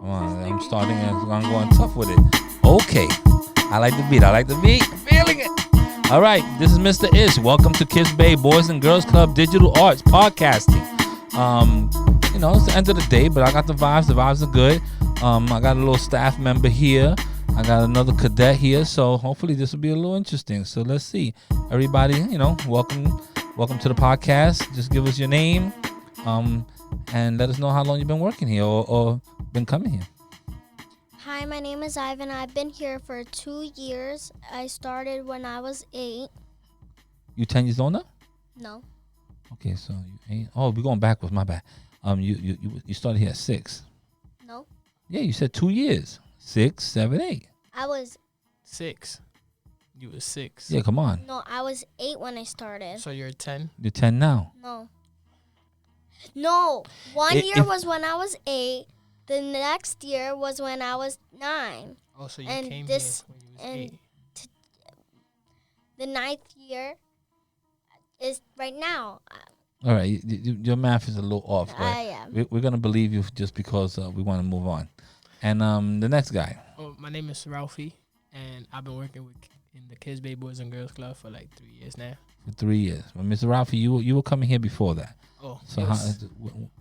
Come on, I'm starting and I'm going tough with it. Okay. I like the beat. I'm feeling it. All right. This is Mr. Ish. Welcome to Kiss Bay Boys and Girls Club Digital Arts Podcasting. It's the end of the day, but I got the vibes. The vibes are good. I got a little staff member here. I got another cadet here. So hopefully this will be a little interesting. So let's see. Everybody, welcome to the podcast. Just give us your name. And let us know how long you've been working here or been coming here. Hi, my name is Ivan. I've been here for 2 years. I started when I was 8. You 10 years old now? No. Okay, so you 8. Oh, we're going backwards. My bad. You started here at 6. No. Yeah, you said 2 years. 6, 7, 8. I was 6. You were 6. Yeah, come on. No, I was 8 when I started. So you're 10? You're 10 now. No. One year was when I was 8. The next year was when I was 9. Oh, so you And came this- here when you was and 8. The 9th year is right now. All right, your math is a little off, but I am. we're gonna believe you just because we want to move on. And the next guy. Oh, my name is Ralphie, and I've been working in the Kids Bay Boys and Girls Club for like 3 years now. For 3 years. Well, Mr. Ralphie, you were coming here before that. Oh, So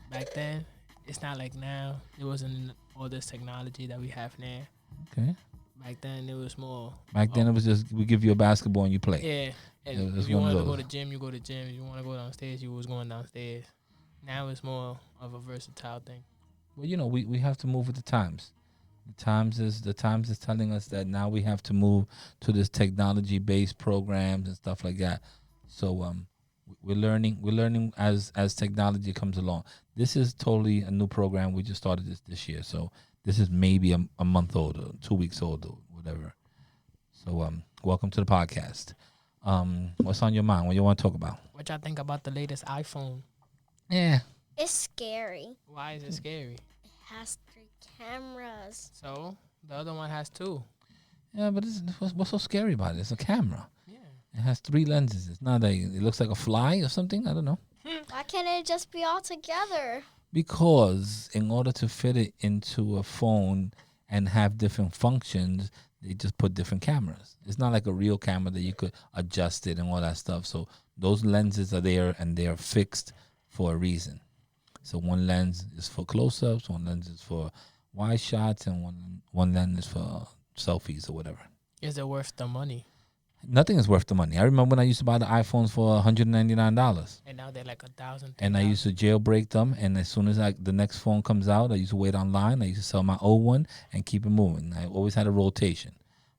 back then, it's not like now. It wasn't all this technology that we have now. okay. Back then, it was more. Back then it was just we give you a basketball and you play. Yeah. And It was if you one of wanted to go those. to gym, you go to gym. If you want to go downstairs, you was going downstairs. Now it's more of a versatile thing. Well, we have to move with the times. The times is telling us that now we have to move to this technology-based programs and stuff like that. So we're learning as technology comes along. This is totally a new program. We just started this year, so this is maybe a month old or 2 weeks old or whatever. So welcome to the podcast. What's on your mind? What you want to talk about? What y'all think about the latest iPhone? Yeah. It's scary. Why is it scary? It has 3 cameras. So the other one has 2. Yeah, but what's so scary about it? It's a camera. Yeah. It has 3 lenses. It's not like it looks like a fly or something. I don't know. Why can't it just be all together? Because in order to fit it into a phone and have different functions, they just put different cameras. It's not like a real camera that you could adjust it and all that stuff. So those lenses are there and they are fixed for a reason. So one lens is for close-ups, one lens is for wide shots, and one lens is for selfies or whatever. Is it worth the money? Nothing is worth the money. I remember when I used to buy the iPhones for $199. And now they're like $1,000. And I used to jailbreak them. And as soon as the next phone comes out, I used to wait online. I used to sell my old one and keep it moving. I always had a rotation.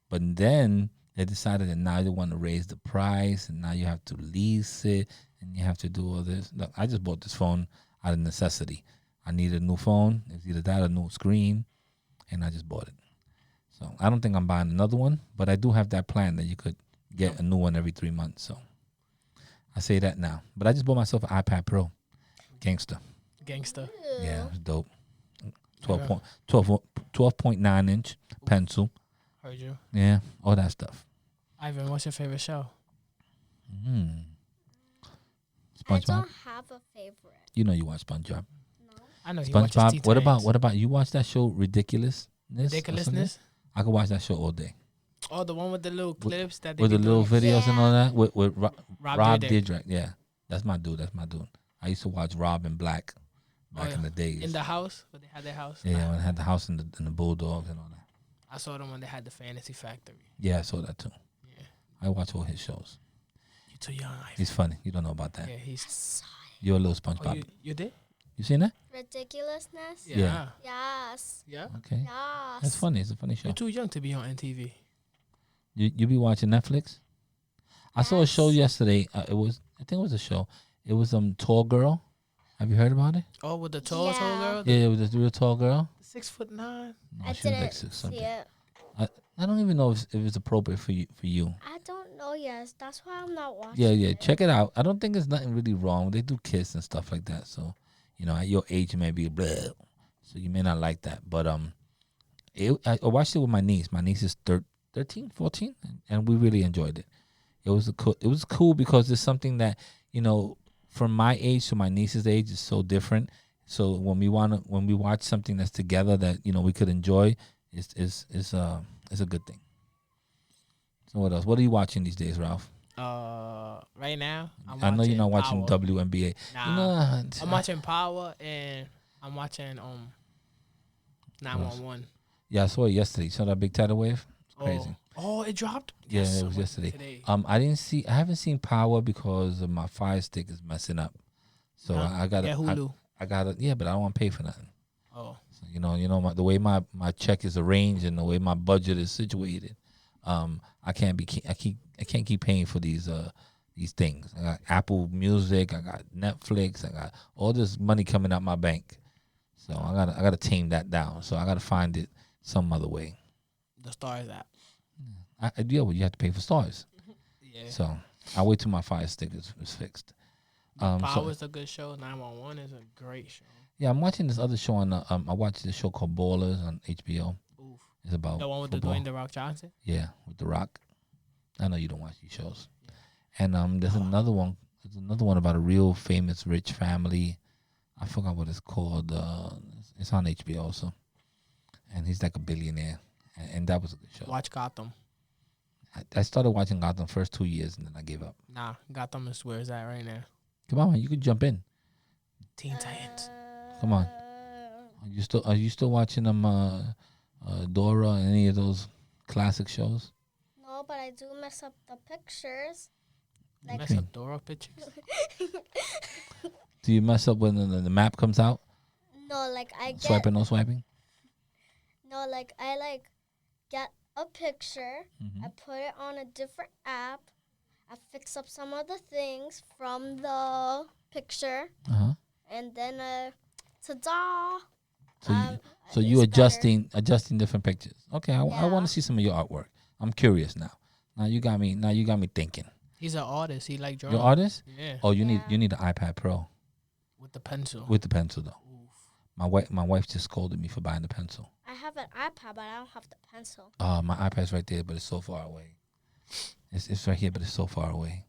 But then they decided that now they want to raise the price. And now you have to lease it. And you have to do all this. Look, I just bought this phone out of necessity. I needed a new phone. It's either that or a new screen. And I just bought it. So I don't think I'm buying another one. But I do have that plan that you could get a new one every 3 months. So I say that now. But I just bought myself an iPad Pro. Gangster. Gangster. Yeah, it's dope. 12.9 inch pencil. Heard you. Yeah, all that stuff. Ivan, what's your favorite show? I SpongeBob. don't have a favorite. You know you watch SpongeBob. I know you watch his SpongeBob. What about you watch that show Ridiculousness? or something? Ridiculousness? I could watch that show all day. Oh, the one with the little clips that they With the be little doing? videos and all that. With Rob Dyrdek. Dyrdek. Yeah, that's my dude. I used to watch Rob and Black back in the days. In the house? When they had their house? Yeah, when I had the house and the Bulldogs and all that. I saw them when they had the Fantasy Factory. Yeah, I saw that too. Yeah. I watch all his shows. You're too young, Ivan. He's funny. You don't know about that. Yeah, he's... You're a little Oh, SpongeBob. you did? You seen that? Ridiculousness? Yeah. Yes. Yeah? Okay. Yes. That's funny. It's a funny show. You're too young to be on NTV. You be watching Netflix? I saw a show Yes. yesterday. I think it was a show. It was Tall Girl. Have you heard about it? Oh, with the tall Yeah. girl? Yeah, it was a real tall girl. 6'9". No, I she was didn't like 6 see something. it. I don't even know if it's appropriate for you. I don't know yet. That's why I'm not watching Yeah. it. Check it out. I don't think there's nothing really wrong. They do kiss and stuff like that. So, at your age, you may be bleh, so you may not like that. But I watched it with my niece. My niece is 13, 14, and we really enjoyed it. It was cool because it's something that from my age to my niece's age is so different. So when we watch something that's together that we could enjoy, it's a good thing. So what else? What are you watching these days, Ralph? Right now I know you're not watching Power. WNBA. Nah, I'm watching Power and I'm watching 911. Yeah, I saw it yesterday. You saw that big tidal wave? It's crazy. Oh, it dropped. Yeah, Yes, it was yesterday. Today. I haven't seen Power because of my Fire Stick is messing up. So I got Hulu. I got it. Yeah, but I don't want to pay for nothing. Oh, So, the way my check is arranged and the way my budget is situated, I can't keep paying for these things. I got Apple Music, I got Netflix, I got all this money coming out my bank. So I gotta tame that down. So I gotta find it some other way. the Stars app. Well, you have to pay for Stars. Yeah. So I'll wait till my Fire Stick is fixed. Power is a good show. 911 is a great show. Yeah, I'm watching this other show on. I watched this show called Ballers on HBO. Oof. It's about The one with football. the Dwayne The Rock Johnson. Yeah, with The Rock. I know you don't watch these shows. And there's another one. There's another one about a real famous rich family. I forgot what it's called. It's on HBO also. And he's like a billionaire. And that was a good show. Watch Gotham. I started watching Gotham first 2 years and then I gave up. Nah, Gotham is where it's at right now. Come on, man, you could jump in. Teen Titans. Come on. Are you still watching them Dora and any of those classic shows? No, but I do mess up the pictures. You mess up Dora pictures. Do you mess up when the map comes out? No, like I get Swiping, no swiping? no, like I get a picture. Mm-hmm. I put it on a different app. I fix up some of the things from the picture, Uh-huh. and then ta-da! So you it's better. adjusting different pictures. Okay, I Yeah. want to see some of your artwork. I'm curious now. Now you got me thinking. He's an artist. He like drawing. You're an artist? Yeah. Oh, you Yeah. need an iPad Pro With the pencil. with the pencil though. Oof. My wife just scolded me for buying the pencil. I have an iPad, but I don't have the pencil. My iPad's right there, but it's so far away. It's right here, but it's so far away.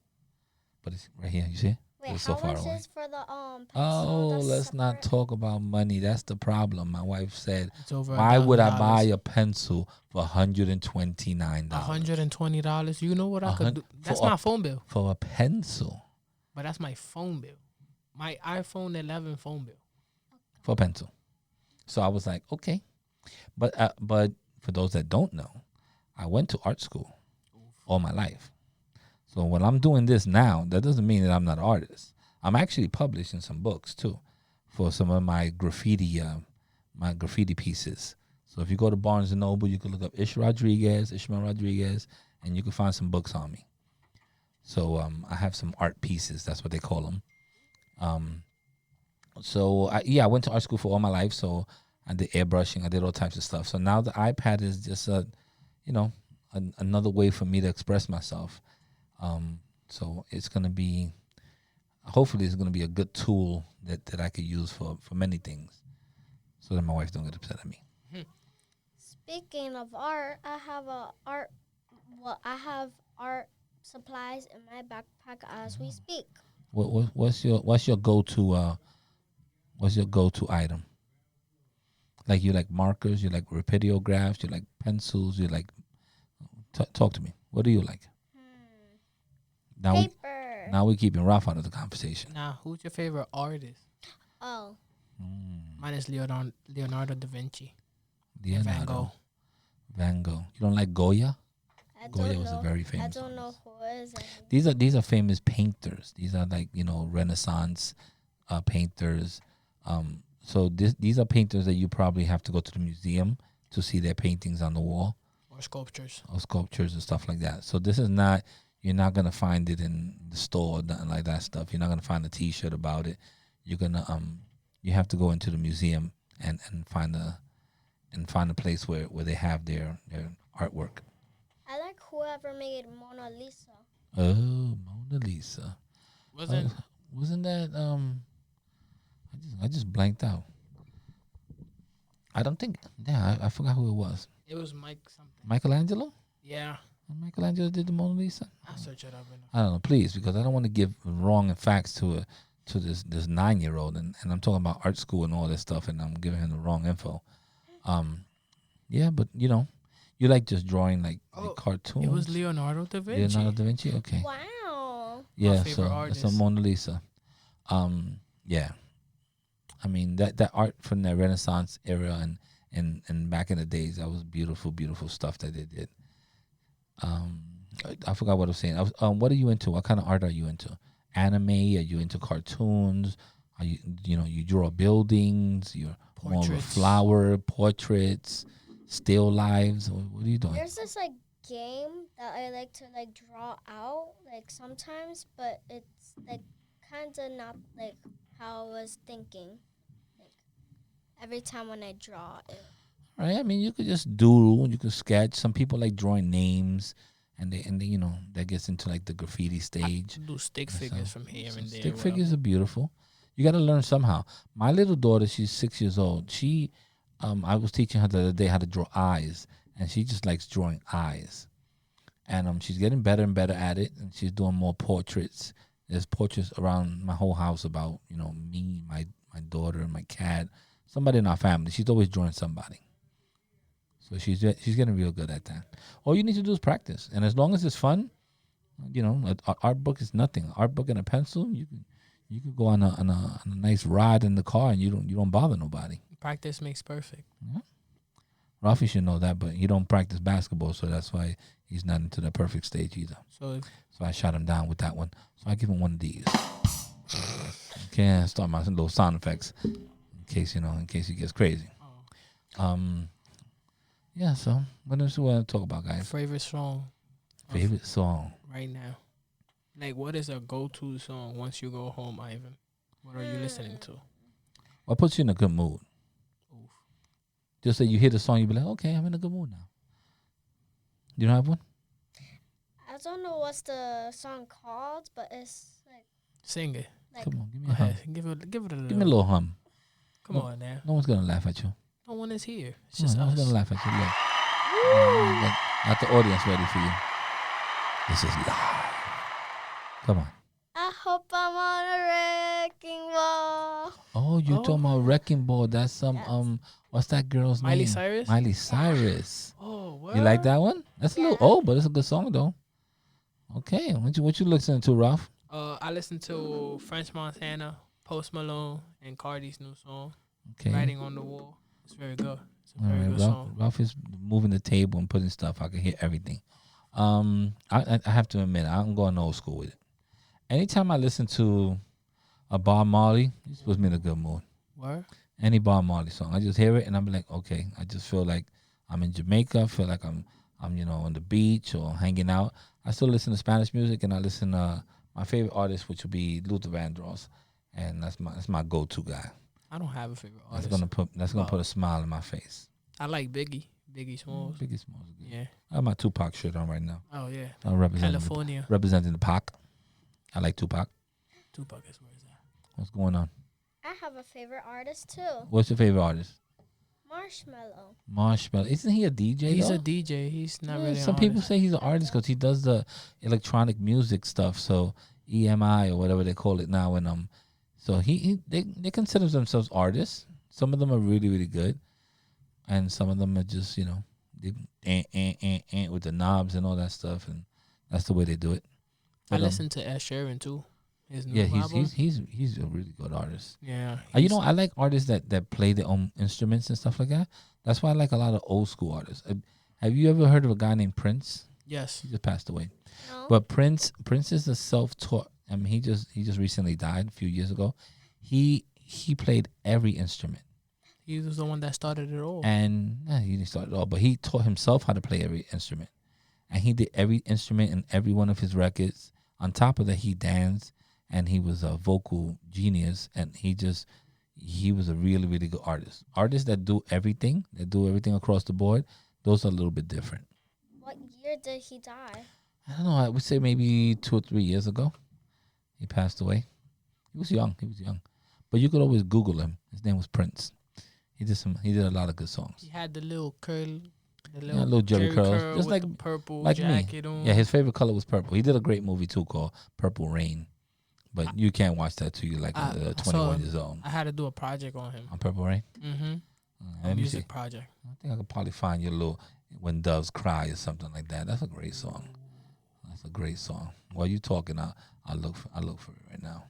But it's right here. You see it? Wait, It's how so far much away. is for the pencil? Oh, the let's not separate- talk about money. That's the problem. My wife said, It's over. "Why would I $1,000. buy a pencil for $129 $120? You know what I could do? That's for a- my phone bill. for a pencil? But that's my phone bill. My iPhone 11 phone bill. For a pencil." So I was like, okay, but for those that don't know, I went to art school all my life. So when I'm doing this now, that doesn't mean that I'm not an artist. I'm actually publishing some books too, for some of my graffiti pieces. So if you go to Barnes and Noble, you can look up Ishmael Rodriguez, and you can find some books on me. So I have some art pieces. That's what they call them. So I went to art school for all my life. So I did airbrushing. I did all types of stuff. So now the iPad is just another way for me to express myself. So it's gonna be, hopefully, it's gonna be a good tool that I could use for many things, so that my wife don't get upset at me. Speaking of art, I have art supplies in my backpack as we speak. What's your go-to item? Like, you like markers, you like rapidographs, you like pencils, you like. Talk to me. What do you like? Paper. Now we're keeping Ralph out of the conversation. Now, who's your favorite artist? Oh, Mine is Leonardo da Vinci. Leonardo. Van Gogh. You don't like Goya? I Goya don't was know. a very I famous don't know artist. who is it. These are famous painters. These are like, Renaissance painters. So these are painters that you probably have to go to the museum to see their paintings on the wall, Or sculptures. or sculptures and stuff like that. So this is not, you're not gonna find it in the store, nothing like that stuff. You're not gonna find a T-shirt about it. You're gonna you have to go into the museum and find a place where they have their artwork. I like whoever made Mona Lisa. Oh, Mona Lisa. Wasn't that I just blanked out. I don't think. Yeah, I forgot who it was. It was Mike something. Michelangelo. Yeah. Michelangelo did the Mona Lisa. I'll search it up. I don't know, please, because I don't want to give wrong facts to to this 9-year-old, and I'm talking about art school and all this stuff, and I'm giving him the wrong info. Yeah, but you like just drawing like Oh, cartoons. it was Leonardo da Vinci. Leonardo da Vinci. Okay. Wow. Yeah. favorite So that's a artist. Mona Lisa. Yeah. I mean that art from the Renaissance era and back in the days, that was beautiful, beautiful stuff that they did. Um, I forgot what I was saying. What are you into? What kind of art are you into? Anime? Are you into cartoons? Are you draw buildings? You're more of a Portraits. flower, portraits, still lives. What are you doing? There's this like game that I like to like draw out like sometimes, but it's like kind of not like how I was thinking. Like every time when I draw it. Right? I mean, you could just doodle. You could sketch. Some people like drawing names, and they that gets into like the graffiti I stage. do stick So, figures from here and there. Stick figures are beautiful. You got to learn somehow. My little daughter, she's 6 years old. I was teaching her the other day how to draw eyes, and she just likes drawing eyes. And she's getting better and better at it, and she's doing more portraits. There's portraits around my whole house about me, my daughter, and my cat. Somebody in our family. She's always drawing somebody. So she's getting real good at that. All you need to do is practice, and as long as it's fun, an art book is nothing. Art book and a pencil, you could go on a nice ride in the car, and you don't bother nobody. Practice makes perfect. Yeah. Rafi should know that, but he don't practice basketball, so that's why he's not into the perfect stage either. So I shot him down with that one. So I give him one of these. Okay, I start my little sound effects in case he gets crazy. Yeah. So what else do we want to talk about, guys? favorite song Favorite song. right now. Like, what is a go-to song once you go home, Ivan? What are you listening to? What puts you in a good mood? Oof. Just say you hear the song, you be like, okay, I'm in a good mood now. You don't have one? I don't know what's the song called, but it's like Sing it. Come on, give me Go a hum. ahead. Give it a little. Give me a little hum. Come on now. No one's gonna laugh at you. No one is here. It's No just one's us. gonna laugh at you. Look. Got the audience ready for you. This is live. Come on. I hope I'm on a wrecking ball. Oh, you talking about Wrecking Ball? That's some Yes. What's that girl's name? Miley Cyrus? Miley Cyrus. Oh, what? You like that one? That's a little Yeah. old, but it's a good song though. Okay, what you listening to, Ralph? I listened to French Montana, Post Malone, and Cardi's new song, Okay. Writing on the Wall. It's very good. It's a All very right, good Ralph, song. Ralph is moving the table and putting stuff. I can hear everything. I have to admit, I'm going old school with it. Anytime I listen to a Bob Marley, it puts me in a good mood. Where? Any Bob Marley song, I just hear it and I'm like, okay. I just feel like I'm in Jamaica. I feel like I'm on the beach or hanging out. I still listen to Spanish music, and I listen to my favorite artist, which would be Luther Vandross, and that's my go-to guy. I don't have a favorite That's artist. gonna put a smile on my face. I like Biggie Smalls. Biggie Smalls is good. Yeah. I have my Tupac shirt on right now. Oh yeah. I'm representing California. representing the Pac. I like Tupac. Tupac is where is that? What's going on? I have a favorite artist too. What's your favorite artist? Marshmallow. Marshmallow. Isn't he a DJ? He's though? a DJ. He's not Yeah, really. some an people artist. say he's an artist because he does the electronic music stuff. So EMI or whatever they call it now, and so they consider themselves artists. Some of them are really really good, and some of them are just they with the knobs and all that stuff, and that's the way they do it. I But, listened to Ed Sheeran too. His new yeah, album. he's a really good artist. Yeah. I like artists that play their own instruments and stuff like that. That's why I like a lot of old school artists. Have you ever heard of a guy named Prince? Yes. He just passed away. No. But Prince is a self-taught. I mean, he just recently died a few years ago. He played every instrument, He was the one that started it all. and he didn't start it all, but he taught himself how to play every instrument, and he did every instrument in every one of his records. On top of that, he danced, and he was a vocal genius, and he was a really really good artist. Artists that do everything across the board, those are a little bit different. What year did he die? I don't know. I would say maybe 2 or 3 years ago, he passed away. He was young. But you could always Google him. His name was Prince. He did a lot of good songs. He had the little curl, the Little Jerry curls, just with like the purple like me. jacket on. Yeah, his favorite color was purple. He did a great movie too called Purple Rain. But you can't watch that till you're like I 21 saw- years old. I had to do a project on him. On Purple Rain? Mm-hmm. A Let me music see. project. I think I could probably find your little When Doves Cry or something like that. That's a great song. That's a great song. While you talking, I'll look for it right now.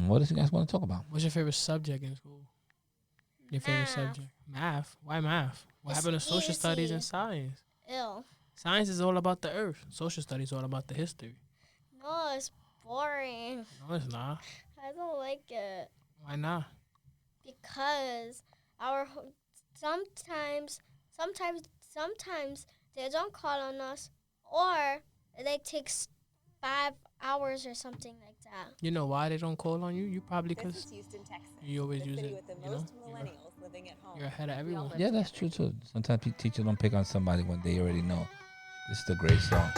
What else you guys want to talk about? What's your favorite subject in school? Your favorite Math. subject? Math. Why math? What It's happened to social studies easy. and science? Ew. Science is all about the earth. Social studies all about the history. No, it's boring. No, it's not. I don't like it Why not? because sometimes they don't call on us, or they take 5 hours or something like that. You know why they don't call on you? You probably This because is Houston, Texas. you always the use city it. with the You know, most millennials living at home. you're ahead of everyone. Yeah, that's true too. Sometimes teachers don't pick on somebody when they already know. This is a great song.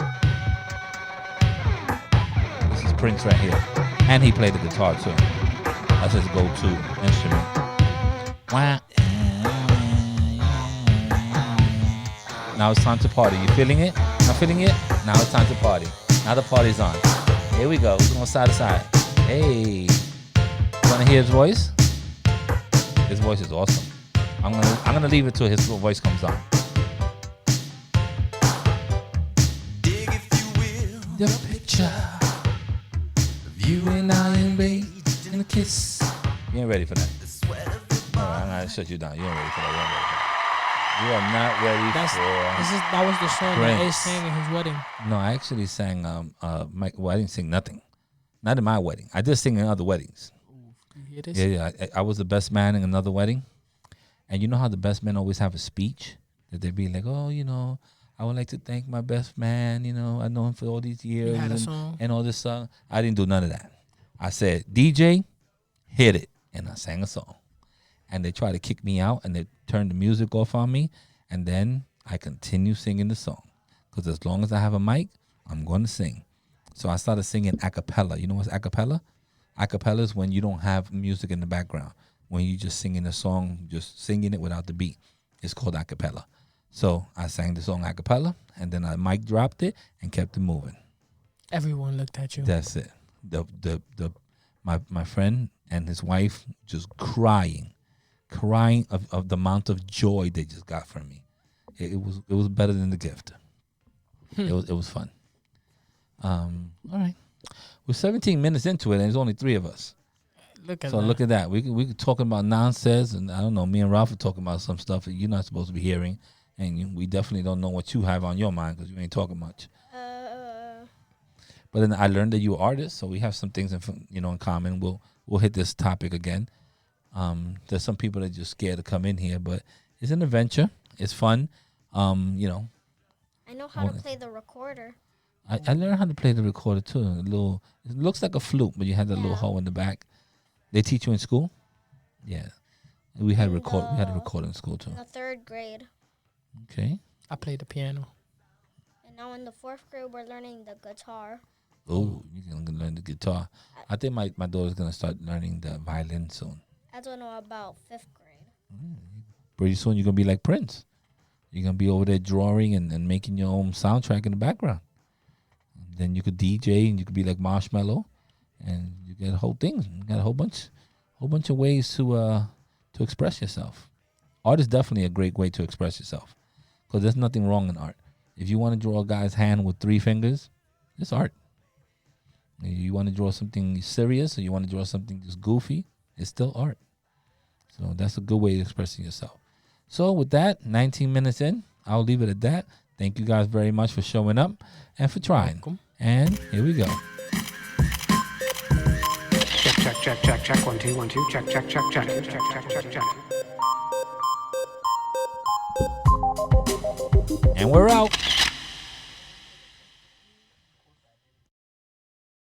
This is Prince right here. And he played the guitar too. That's his go-to instrument. Wah. Now it's time to party. You feeling it? Not feeling it? Now it's time to party. Now the party's on. Here we go. We're going side to side. Hey. You want to hear his voice? His voice is awesome. I'm gonna leave it till his voice comes on. Dig, if you will, The picture of you and I engaged in a kiss. You ain't ready for that. the sweat of your All right, I'm gonna shut you down. You ain't ready for that. You are not ready That was the song that Prince. Ace sang at his wedding. No, I actually sang. Mike. Well, I didn't sing nothing. Not in my wedding. I just sing in other weddings. You hear this? Yeah. I was the best man in another wedding, and you know how the best men always have a speech that they be like, oh, I would like to thank my best man. I know him for all these years. You had a and, song? and all this song. I didn't do none of that. I said, DJ, hit it, and I sang a song. And they tried to kick me out, and they turned the music off on me, and then I continue singing the song. Because as long as I have a mic, I'm going to sing. So I started singing a cappella. You know what's a cappella? A cappella is when you don't have music in the background. When you just singing the song, just singing it without the beat. It's called a cappella. So I sang the song a cappella, and then I mic dropped it and kept it moving. Everyone looked at you. That's it. My friend and his wife just crying of the amount of joy they just got from me. It was better than the gift. It was fun. All right, we're 17 minutes into it, and there's only 3 of us. Look at So that. look at that. We could talking about nonsense, and I don't know. Me and Ralph are talking about some stuff that you're not supposed to be hearing, and we definitely don't know what you have on your mind because you ain't talking much. But then I learned that you're an artist, so we have some things in common. We'll hit this topic again. There's some people that are just scared to come in here, but it's an adventure. It's fun. I know how to play the recorder. I learned how to play the recorder too. It looks like a flute, but you had that little Yeah. hole in the back. They teach you in school? Yeah. We had a In recorder in school too. In the 3rd grade. Okay. I played the piano. And now in the 4th grade, we're learning the guitar. Oh, you can learn the guitar. I think my daughter's gonna start learning the violin soon. I don't know about 5th grade. Pretty soon you're gonna be like Prince. You're gonna be over there drawing and making your own soundtrack in the background. And then you could DJ and you could be like Marshmallow, and you get a whole thing. You got a whole bunch of ways to express yourself. Art is definitely a great way to express yourself, because there's nothing wrong in art. If you want to draw a guy's hand with 3 fingers, it's art. You want to draw something serious, or you want to draw something just goofy, it's still art. So that's a good way of expressing yourself. So with that, 19 minutes in, I'll leave it at that. Thank you guys very much for showing up and for trying. Welcome. And here we go. Check. 1, 2, 1, 2. Check. Check. And we're out.